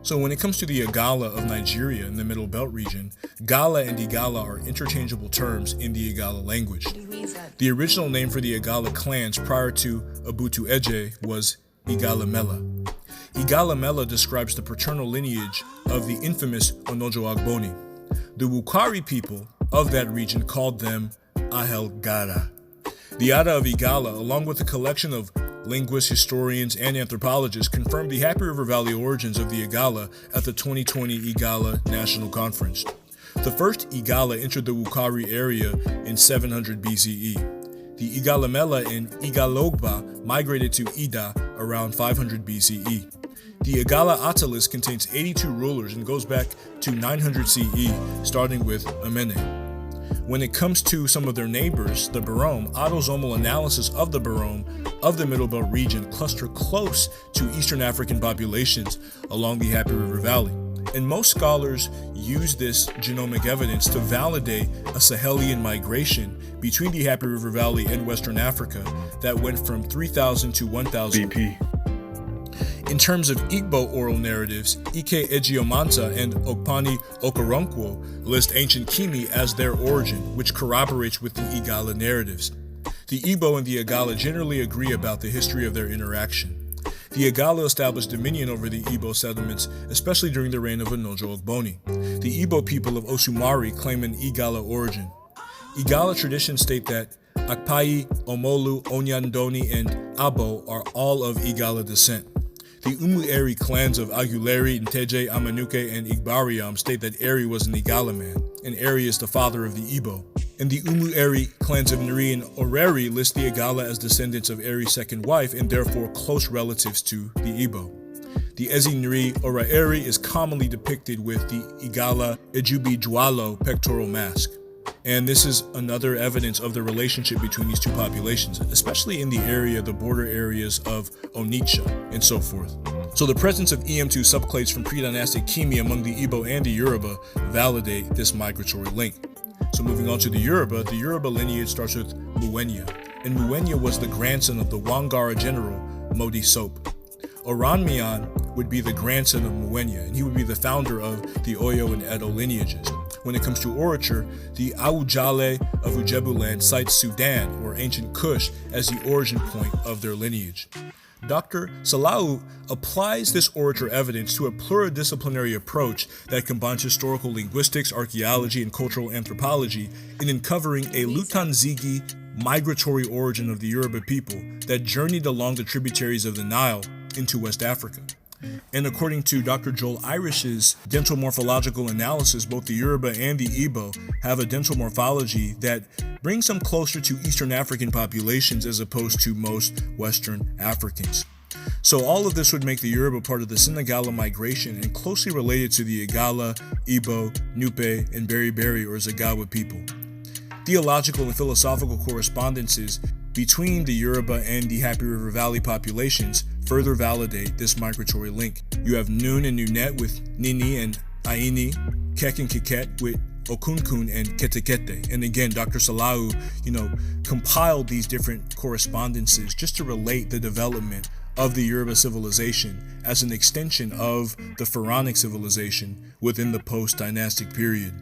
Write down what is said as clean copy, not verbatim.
So when it comes to the Igala of Nigeria in the Middle Belt region, Gala and Igala are interchangeable terms in the Igala language. The original name for the Igala clans prior to Abutu Eje was Igala Mela. Igala Mela describes the paternal lineage of the infamous Onojo Agboni. The Wukari people of that region called them Ahel Gara. The Ada of Igala, along with a collection of linguists, historians, and anthropologists, confirmed the Hapi River Valley origins of the Igala at the 2020 Igala National Conference. The first Igala entered the Wukari area in 700 BCE. The Igala Mela and Igalogba migrated to Ida around 500 BCE. The Igala Attalus contains 82 rulers and goes back to 900 CE, starting with Amene. When it comes to some of their neighbors, the Barome, autosomal analysis of the Barome of the Middle Belt region cluster close to Eastern African populations along the Hapi River Valley. And most scholars use this genomic evidence to validate a Sahelian migration between the Hapi River Valley and Western Africa that went from 3000 to 1000 BP. In terms of Igbo oral narratives, Ike Ejiomanta and Okpani Okoronkwo list ancient Kimi as their origin, which corroborates with the Igala narratives. The Igbo and the Igala generally agree about the history of their interaction. The Igala established dominion over the Igbo settlements, especially during the reign of Onojo Ogboni. The Igbo people of Osumari claim an Igala origin. Igala traditions state that Akpai, Omolu, Onyandoni, and Abo are all of Igala descent. The Umu-Eri clans of Aguleri, Nteje, Amanuke, and Igbariam state that Eri was an Igala man, and Eri is the father of the Igbo. And the Umu-Eri clans of Nri and Oreri list the Igala as descendants of Eri's second wife and therefore close relatives to the Igbo. The Ezi Nri Ora Eri is commonly depicted with the Igala Ejubi Jualo pectoral mask. And this is another evidence of the relationship between these two populations, especially in the border areas of Onitsha and so forth. So the presence of EM2 subclades from pre-dynastic Kimi among the Igbo and the Yoruba validate this migratory link. So moving on to the Yoruba lineage starts with Muenya, and Muenya was the grandson of the Wangara general Modi Soap. Oranmiyan would be the grandson of Muenya, and he would be the founder of the Oyo and Edo lineages. When it comes to orature, the Awujale of Ujebuland cites Sudan, or ancient Kush, as the origin point of their lineage. Dr. Salau applies this orature evidence to a pluridisciplinary approach that combines historical linguistics, archaeology, and cultural anthropology in uncovering a Lutanzigi migratory origin of the Yoruba people that journeyed along the tributaries of the Nile into West Africa. And according to Dr. Joel Irish's dental morphological analysis, both the Yoruba and the Igbo have a dental morphology that brings them closer to Eastern African populations as opposed to most Western Africans. So all of this would make the Yoruba part of the Sinagala migration and closely related to the Igala, Igbo, Nupe, and Beriberi or Zagawa people. Theological and philosophical correspondences between the Yoruba and the Hapi River Valley populations further validate this migratory link. You have Nun and Nunet with Nini and Aini, Kek and Keket with Okunkun and Ketekete. And again, Dr. Salau, compiled these different correspondences just to relate the development of the Yoruba civilization as an extension of the Pharaonic civilization within the post-dynastic period.